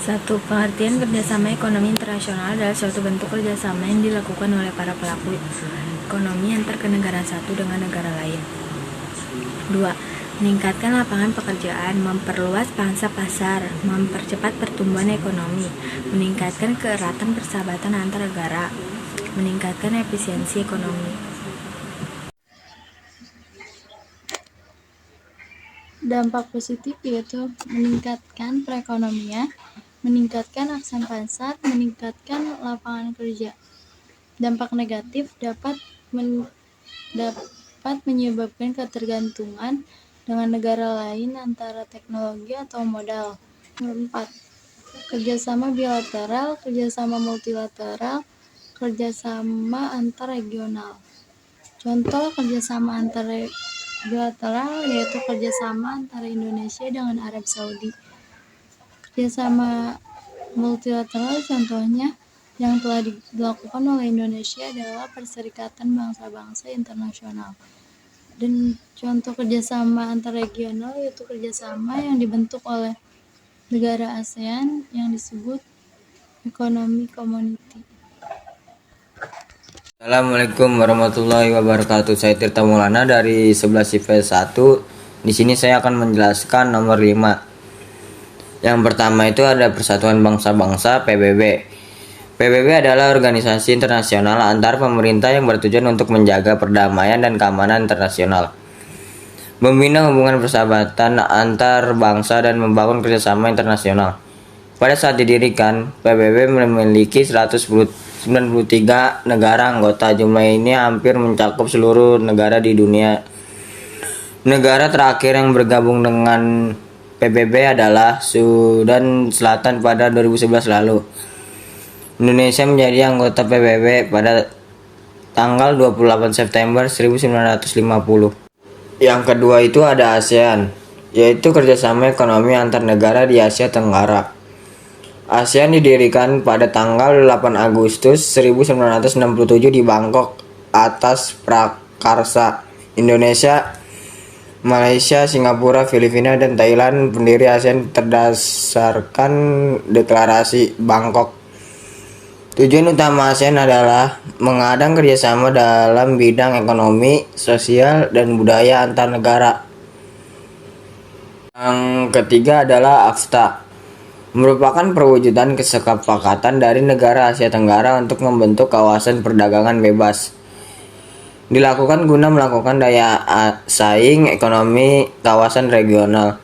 Satu, pengertian kerjasama ekonomi internasional adalah suatu bentuk kerjasama yang dilakukan oleh para pelaku ekonomi antar negara satu dengan negara lain. 2. Meningkatkan lapangan pekerjaan, memperluas pangsa pasar, mempercepat pertumbuhan ekonomi, meningkatkan keeratan persahabatan antar negara, meningkatkan efisiensi ekonomi. Dampak positif yaitu meningkatkan perekonomian, meningkatkan akses pasar, meningkatkan lapangan kerja. Dampak negatif dapat menyebabkan ketergantungan dengan negara lain antara teknologi atau modal. 4. Kerjasama bilateral, kerjasama multilateral, kerjasama antar regional. Contoh kerjasama antar bilateral yaitu kerjasama antara Indonesia dengan Arab Saudi. Kerjasama multilateral contohnya yang telah dilakukan oleh Indonesia adalah Perserikatan Bangsa-Bangsa Internasional. Dan contoh kerjasama antar regional yaitu kerjasama yang dibentuk oleh negara ASEAN yang disebut Economic Community. Assalamualaikum warahmatullahi wabarakatuh. Saya Tirta Maulana dari 11 IPS 1. Di sini saya akan menjelaskan nomor 5. Yang pertama itu ada Persatuan Bangsa-Bangsa PBB. PBB adalah organisasi internasional antar pemerintah yang bertujuan untuk menjaga perdamaian dan keamanan internasional, membina hubungan persahabatan antar bangsa dan membangun kerjasama internasional. Pada saat didirikan, PBB memiliki 193 negara anggota. Jumlah ini hampir mencakup seluruh negara di dunia. Negara terakhir yang bergabung dengan PBB adalah Sudan Selatan pada 2011 lalu. Indonesia menjadi anggota PBB pada tanggal 28 September 1950. Yang kedua itu ada ASEAN, yaitu kerjasama ekonomi antar negara di Asia Tenggara. ASEAN didirikan pada tanggal 8 Agustus 1967 di Bangkok atas prakarsa Indonesia, Malaysia, Singapura, Filipina, dan Thailand. Pendiri ASEAN berdasarkan deklarasi Bangkok. Tujuan utama ASEAN adalah mengadang kerjasama dalam bidang ekonomi, sosial, dan budaya antar negara. Yang ketiga adalah AFTA, merupakan perwujudan kesepakatan dari negara Asia Tenggara untuk membentuk kawasan perdagangan bebas. Dilakukan guna melakukan daya saing ekonomi kawasan regional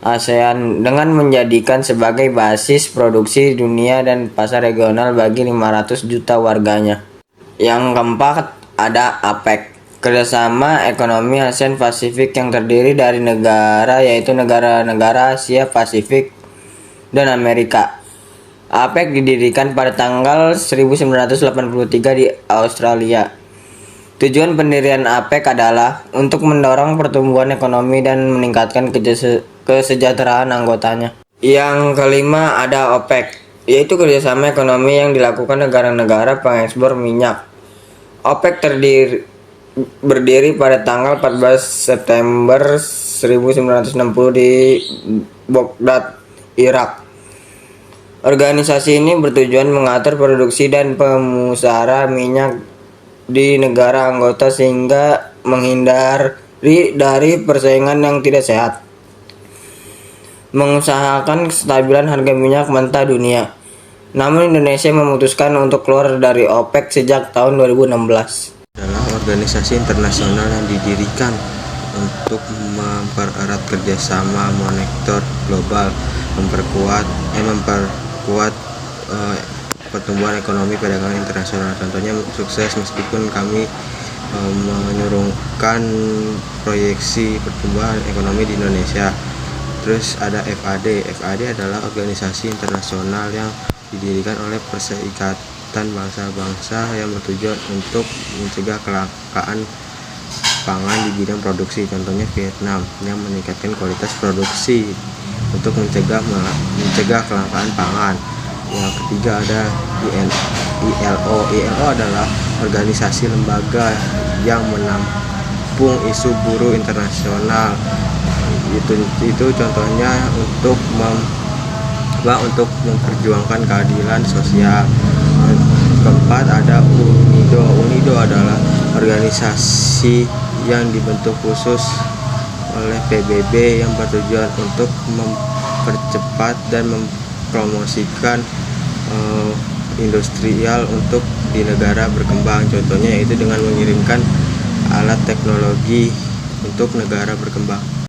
ASEAN dengan menjadikan sebagai basis produksi dunia dan pasar regional bagi 500 juta warganya. Yang keempat ada APEC, kerjasama ekonomi ASEAN Pasifik yang terdiri dari negara yaitu negara-negara Asia Pasifik dan Amerika. APEC didirikan pada tanggal 1983 di Australia. Tujuan pendirian APEC adalah untuk mendorong pertumbuhan ekonomi dan meningkatkan kesejahteraan anggotanya. Yang kelima ada OPEC, yaitu kerjasama ekonomi yang dilakukan negara-negara pengekspor minyak. OPEC berdiri pada tanggal 14 September 1960 di Baghdad, Irak. Organisasi ini bertujuan mengatur produksi dan pemusara minyak di negara anggota sehingga menghindari dari persaingan yang tidak sehat, mengusahakan kestabilan harga minyak mentah dunia. Namun Indonesia memutuskan untuk keluar dari OPEC sejak tahun 2016. Adalah organisasi internasional yang didirikan untuk mempererat kerjasama moneter global, memperkuat pertumbuhan ekonomi perdagangan internasional. Contohnya sukses meskipun kami menurunkan proyeksi pertumbuhan ekonomi di Indonesia. Terus ada FAD. FAD adalah organisasi internasional yang didirikan oleh Perserikatan Bangsa-Bangsa yang bertujuan untuk mencegah kelangkaan pangan di bidang produksi. Contohnya Vietnam yang meningkatkan kualitas produksi untuk mencegah kelangkaan pangan. Yang ketiga ada ILO. ILO adalah organisasi lembaga yang menampung isu buruh internasional. Itu contohnya untuk untuk memperjuangkan keadilan sosial. Keempat ada UNIDO. UNIDO adalah organisasi yang dibentuk khusus oleh PBB yang bertujuan untuk mempercepat dan mempromosikan industrial untuk di negara berkembang. Contohnya yaitu dengan mengirimkan alat teknologi untuk negara berkembang.